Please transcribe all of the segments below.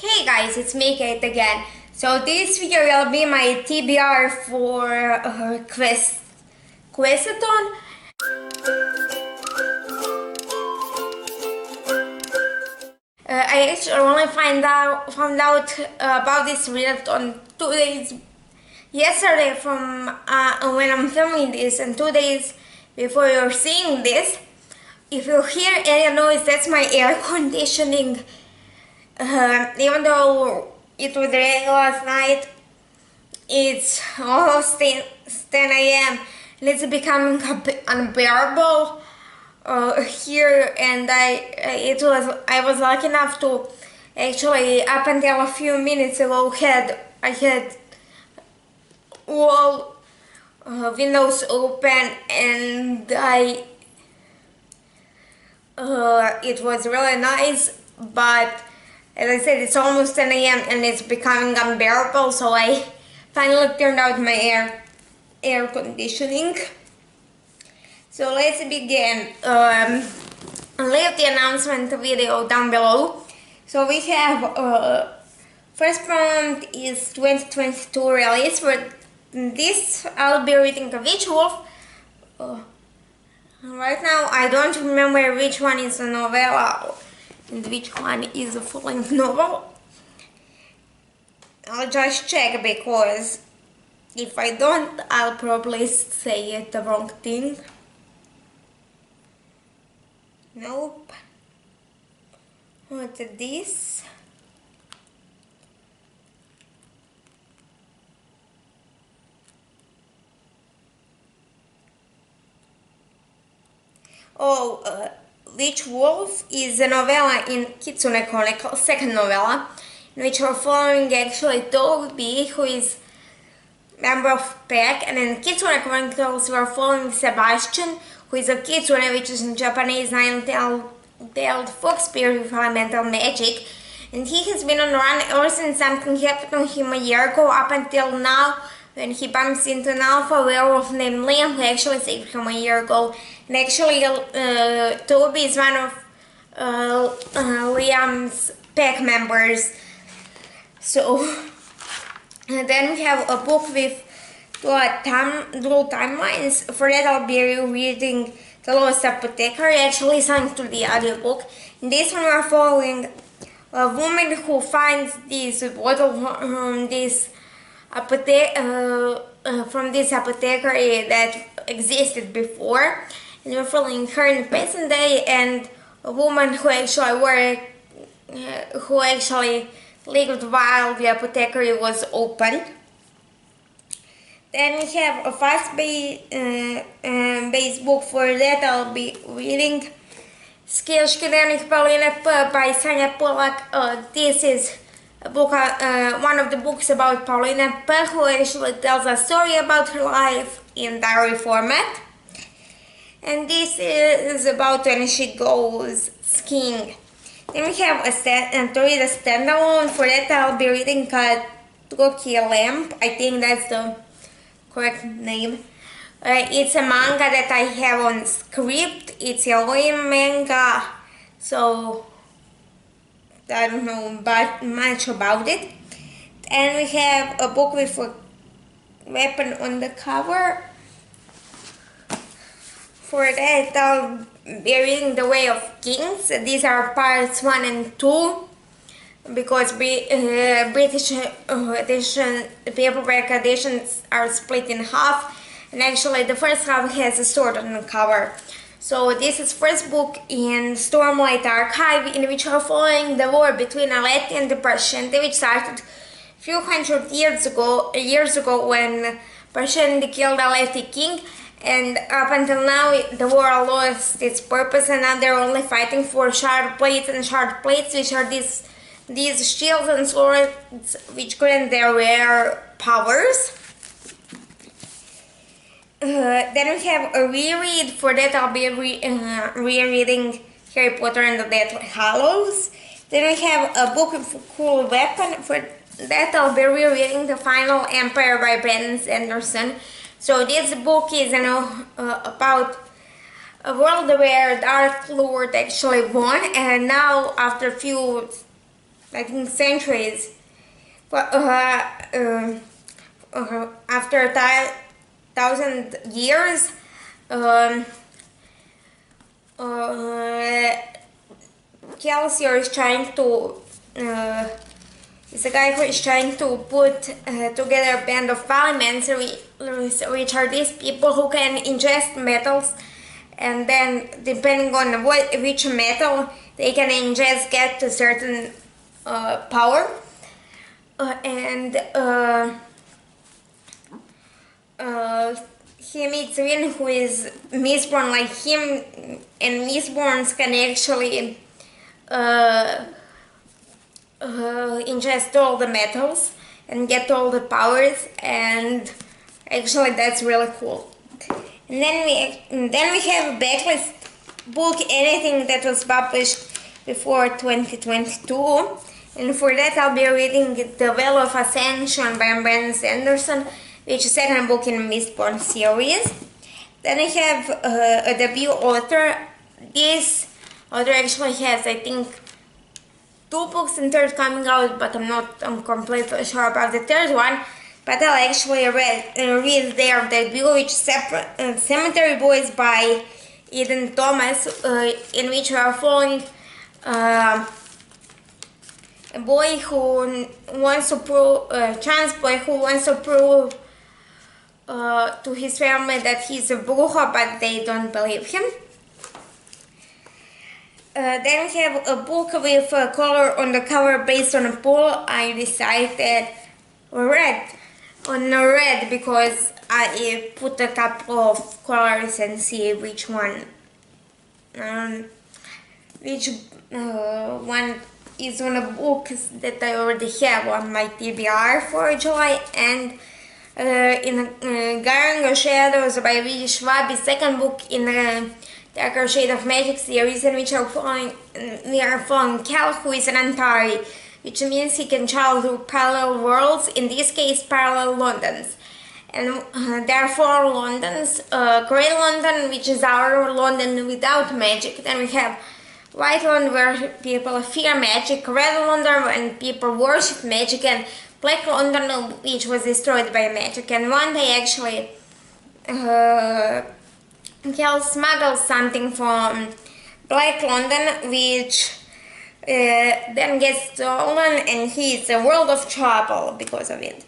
Hey guys, it's me Kate again. So this video will be my TBR for Quest-a-thon. I actually only found out about this readathon 2 days yesterday from when I'm filming this, and 2 days before you're seeing this. If you hear any noise, that's my air conditioning. Even though it was raining last night, it's almost 10 a.m. and it's becoming a bit unbearable here. And I was lucky enough to actually, up until a few minutes ago, I had all windows open, and it was really nice, but as I said, it's almost 10 a.m. and it's becoming unbearable, so I finally turned out my air conditioning. So let's begin. Leave the announcement video down below. So we have first prompt is 2022 release. For this, I'll be reading a Witch Wolf. Right now, I don't remember which one is a novella and which one is a full-length novel. I'll just check, because if I don't, I'll probably say the wrong thing. Nope. What's this? Witch Wolf is a novella in Kitsune Chronicles, second novella, in which we're following actually Toby, who is member of Pack, and in Kitsune Chronicles we're following Sebastian, who is a Kitsune, which is in Japanese nine-tailed fox spirit with elemental magic, and he has been on the run ever since something happened to him a year ago, up until now, when he bumps into an alpha werewolf named Liam, who actually saved him a year ago. And actually, Toby is one of Liam's pack members. So, and then we have a book with dual timelines. For that, I'll be reading The Lost Apothecary, actually signed to the audiobook. In this one, we're following a woman who finds this bottle from this apothecary that existed before, and we're following her in the present day, and a woman who actually lived while the apothecary was open. Then we have a fast-paced book. For that, I'll be reading Skillshkidernik Pauline by Sanja Polak. This is a book, one of the books about Pauline, who actually tells a story about her life in diary format. And this is about when she goes skiing. Then we have to read a standalone. For that, I'll be reading Toki Lamp. I think that's the correct name. It's a manga that I have on script. It's a Elohim manga, so I don't know much about it. And we have a book with a weapon on the cover. For that, I'll be reading The Way of Kings. These are parts 1 and 2, because British edition, paperback editions are split in half, and actually the first half has a sword on the cover. So this is first book in Stormlight Archive, in which we're following the war between Aleti and the Parshendi, which started a few hundred years ago when Parshendi killed Aleti king, and up until now the war lost its purpose, and now they're only fighting for shard plates, which are these shields and swords which grant their rare powers. Then we have a reread. For that, I'll be rereading Harry Potter and the Deathly Hallows. Then we have a book with a cool weapon. For that, I'll be rereading The Final Empire by Brandon Sanderson. So this book is about a world where Dark Lord actually won, and now after a few I think centuries. But after 1,000 years, um, Kelsier is trying to is a guy who is trying to put together a band of parliaments, which are these people who can ingest metals, and then depending on which metal they can ingest, get a certain power. And he meets Win, who is Mistborn like him, and Mistborns can actually ingest all the metals and get all the powers, and actually that's really cool. And then we have a backlist book, anything that was published before 2022, and for that I'll be reading The Well of Ascension by Brandon Sanderson, which is second book in Mistborn series. Then I have a debut author. This author actually has, I think, 2 books and third coming out, but I'm completely sure about the third one. But I'll actually read their debut, which is Cemetery Boys by Eden Thomas, in which we are following a boy who wants to prove, a trans boy who wants to prove to his family that he's a bruja, but they don't believe him. Then we have a book with a color on the cover based on a poll. I decided red because I put a couple of colors and see which one one is on a book that I already have on my TBR for July, and in Garden Shadows by V. Schwab, his second book in the Darker Shade of Magic series, in which we are following Cal, who is an Antari, which means he can travel through parallel worlds, in this case parallel Londons. And there are 4 Londons: Grey London, which is our London without magic. Then we have White London, where people fear magic; Red London, when people worship magic; and Black London, which was destroyed by magic. And one day actually Cal smuggles something from Black London, which then gets stolen, and he's a world of trouble because of it.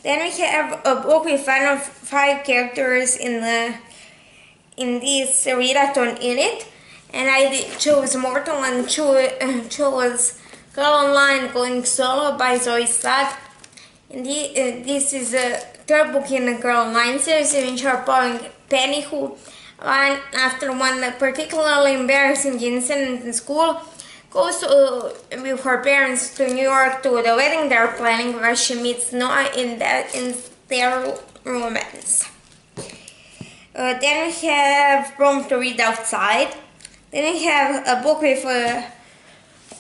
Then we have a book with 5 characters in this readathon in it, and I chose Mortal and chose Girl Online Going Solo by Zoe Slug. And this is a 3rd book in the Girl Online series, in which are following Penny, who after one particularly embarrassing incident in school, goes with her parents to New York to the wedding they're planning, where she meets Noah in their romance. Then we have Room to Read Outside. Then we have a book with a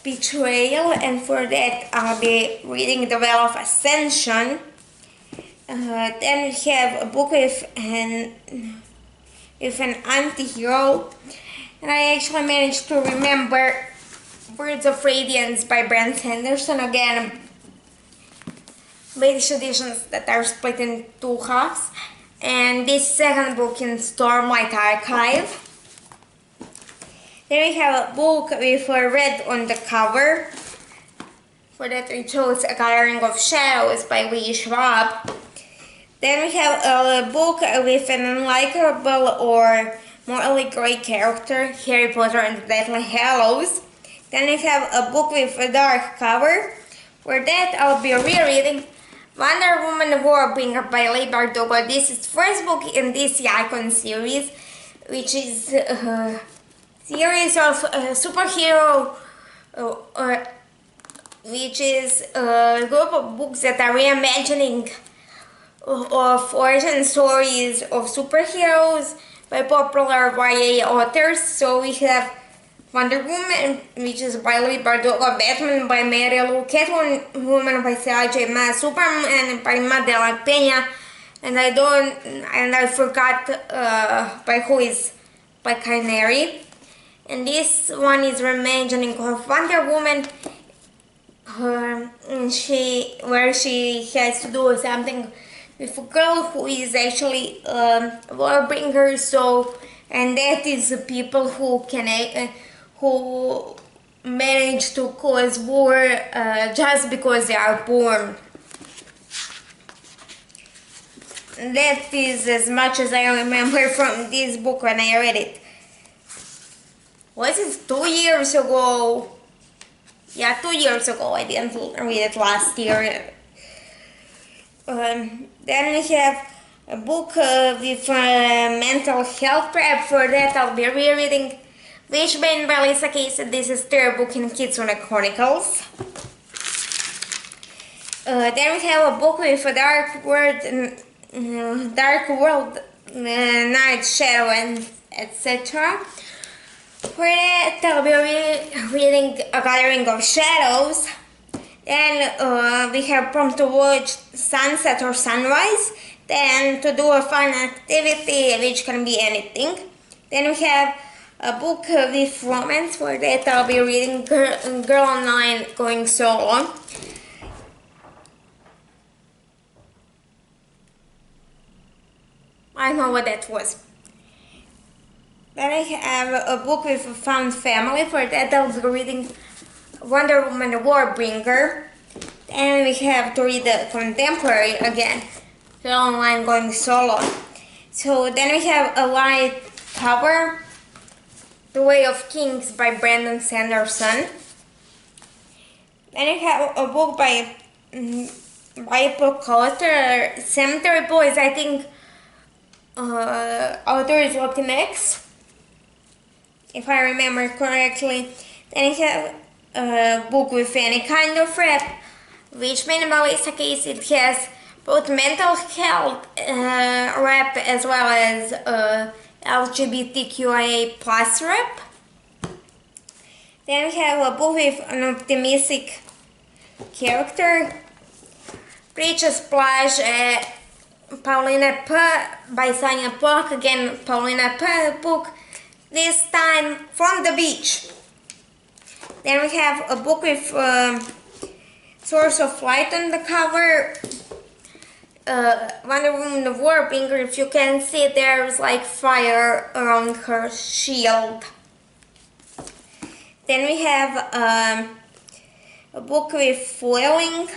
betrayal, and for that I'll be reading The Well of Ascension. Then we have a book with an anti-hero, and I actually managed to remember Birds of Radiance by Brandon Sanderson, again British editions that are split in 2 halves, and this second book in Stormlight Archive. Then we have a book with a red on the cover. For that we chose A Gathering of Shadows by Lee Schwab. Then we have a book with an unlikable or morally grey character, Harry Potter and the Deathly Hallows. Then we have a book with a dark cover. For that I'll be rereading Wonder Woman Warbringer by Leigh Bardugo. This is the first book in this Icon series, which is a series of superhero, which is a group of books that are reimagining of origin stories of superheroes by popular YA authors. So we have Wonder Woman, which is by Leigh Bardugo; Batman by Mary Lou; Catwoman by Sarah J. Maas; Superman by Madela Peña, and I forgot by who is by Canary. And this one is reimagining of Wonder Woman where she has to do something with a girl who is actually warbringer. So, and that is the people who who manage to cause war just because they are born. That is as much as I remember from this book when I read it. Was it 2 years ago? Yeah, 2 years ago. I didn't read it last year. Then we have a book with mental health prep. For that, I'll be rereading Witchbane by Lisa Casey. This is third book in Kitsune Chronicles. Then we have a book with a dark world, night, shadow, and etc. For that, I'll be reading A Gathering of Shadows. Then we have prompt to watch sunset or sunrise. Then to do a fun activity, which can be anything. Then we have a book with romance. For that, I'll be reading Girl Online Going Solo. I know what that was. Then I have a book with a found family. For that, I'll be reading Wonder Woman Warbringer. And we have to read the contemporary again, Girl Online Going Solo. So then we have a light cover, The Way of Kings by Brandon Sanderson. Then we have a book by Bible Culture, Cemetery Boys. I think author is Latinx, if I remember correctly. Then we have a book with any kind of rap, Witchbane by Lisa Casey. It has both mental health rap as well as LGBTQIA plus rap. Then we have a book with an optimistic character, Preacher's Splash, Paulina P. by Sonia Polk. Again, Paulina P. book, this time from the beach. Then we have a book with Source of Light on the cover. Wonder Woman the Warbringer. If you can see, there's like fire around her shield. Then we have a book with Foiling,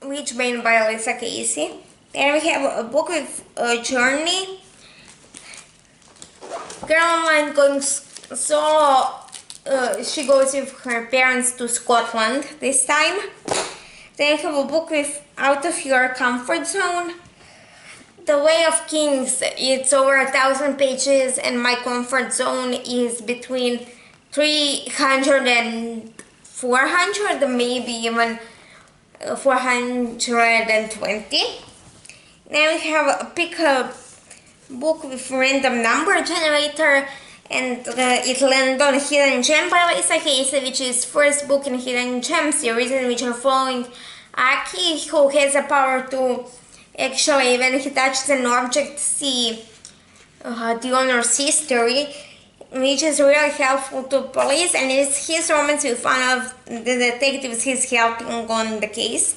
Witchbane by Lisa Casey. Then we have a book with Journey, Girl Online Going Solo. She goes with her parents to Scotland this time. Then we have a book with Out of Your Comfort Zone, The Way of Kings. It's over 1,000 pages and my comfort zone is between 300 and 400, maybe even 420. Then we have a pickup book with random number generator, and it landed on Hidden Gem by Lisa Casey, which is first book in Hidden Gem series, in which are following Aki, who has a power to actually, when he touches an object, see the owner's history, which is really helpful to police, and it's his romance with one of the detectives he's helping on the case.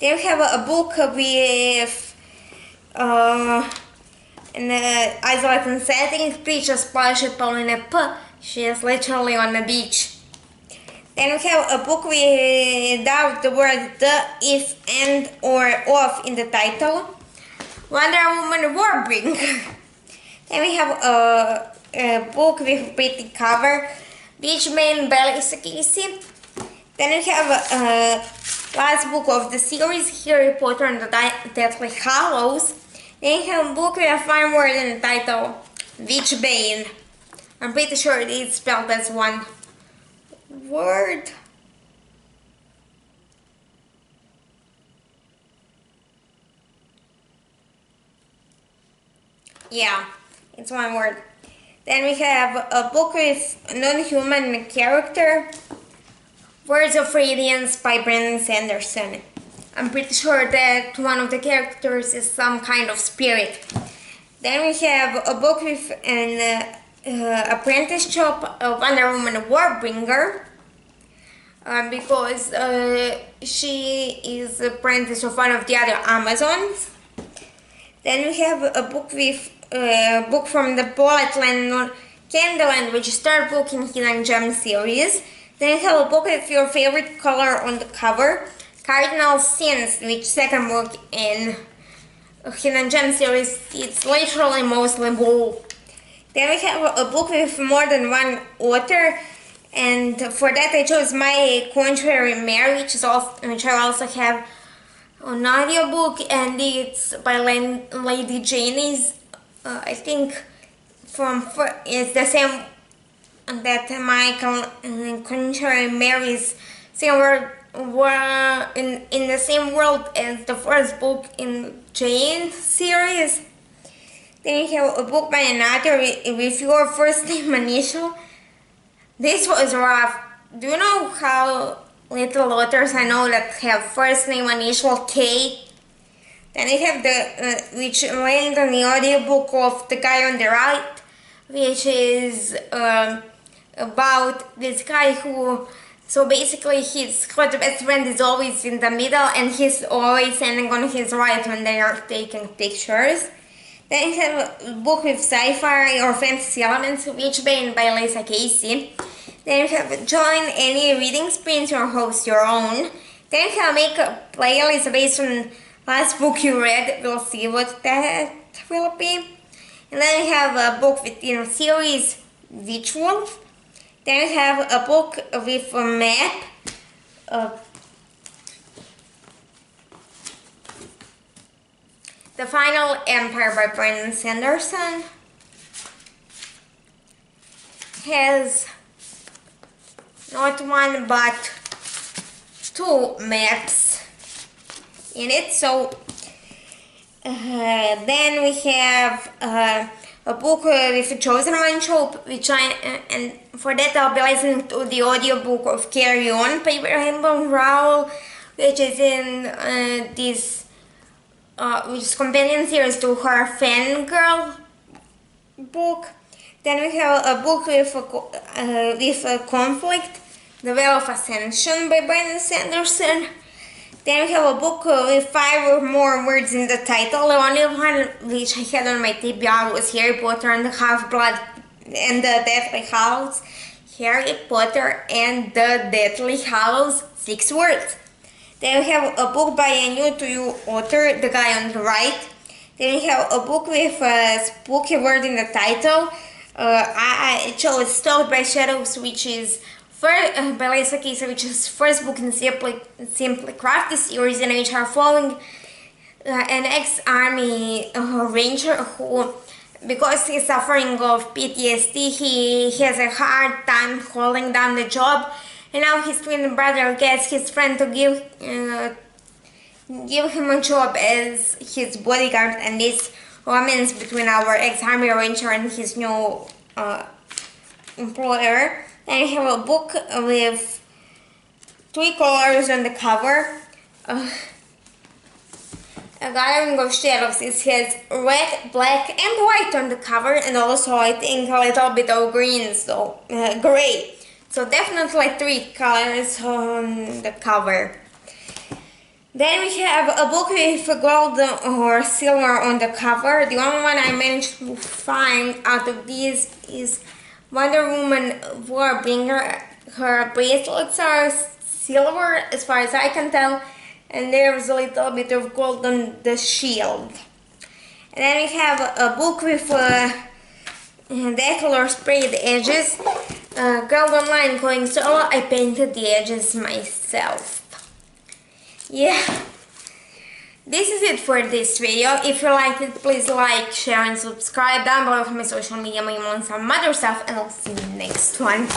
Then we have a book with in the isolated setting, Preacher's Splash at Paulina P. She is literally on the beach. Then we have a book without the word the, if, and, or of in the title, Wonder Woman Warbringer. Then we have a book with a pretty cover, Witchbane by Lisa Casey. Then we have last book of the series, Harry Potter and the Deathly Hallows. Then we have a book with a fine word in the title, Witchbane. I'm pretty sure it's spelled as one word. Yeah, it's one word. Then we have a book with a non-human character, Words of Radiance by Brandon Sanderson. I'm pretty sure that one of the characters is some kind of spirit. Then we have a book with an apprentice shop, Wonder Woman Warbringer. because she is the apprentice of one of the other Amazons. Then we have a book with book from the Bullet Land Candle and Registered book in Hidden Gem series. Then we have a book with your favorite color on the cover, Cardinal Sins, which second book in Hidden Gem series. It's literally mostly blue. Then we have a book with more than one author, and for that I chose My Contrary Marriage, which I also have an audiobook, and it's by Lady Janie's. I think it's the same that My Contrary Marriage were in the same world as the first book in Jane series. Then you have a book by an author with your first name initial. This was rough. Do you know how little authors I know that have first name initial K? Then you have the which went on the audiobook of The Guy on the Right, which is about this guy who, so basically his best friend is always in the middle and he's always standing on his right when they are taking pictures. Then you have a book with sci-fi or fantasy elements, which by Lisa Casey. Then you have join any reading sprint or host your own. Then you have make a playlist based on last book you read. We'll see what that will be. And then you have a book within a series, Witch Wolf. Then you have a book with a map. The Final Empire by Brandon Sanderson has not one but two maps in it. So then we have a book with a Chosen One trope, which and for that I'll be listening to the audiobook of Carry On by Rainbow Rowell, which is in this which is companion series to her Fangirl book. Then we have a book with a conflict, The Veil of Ascension by Brandon Sanderson. Then we have a book with 5 or more words in the title. The only one which I had on my TBR was Harry Potter and the Half-Blood and the Deathly Hallows. Harry Potter and the Deathly Hallows, 6 words. Then we have a book by a new to you author, The Guy on the Right. Then we have a book with a spooky word in the title. I chose Stalked by Shadows, which is by Lisa Casey, which is first book in Simply Crafty series, in which are following an ex-army ranger who, because he's suffering of PTSD, he has a hard time holding down the job. And now his twin brother gets his friend to give him a job as his bodyguard, and this romance between our ex-army ranger and his new employer. And I have a book with 3 colors on the cover. A Gathering of Shadows. It has red, black and white on the cover, and also I think a little bit of green, so gray. So definitely 3 colors on the cover. Then we have a book with gold or silver on the cover. The only one I managed to find out of these is Wonder Woman Warbringer. Her bracelets are silver as far as I can tell, and there's a little bit of gold on the shield. And then we have a book with decolor sprayed edges. Girl Online going solo. I painted the edges myself. Yeah, this is it for this video. If you liked it, please like, share and subscribe. Down below for my social media, my email and some other stuff, and I'll see you in the next one.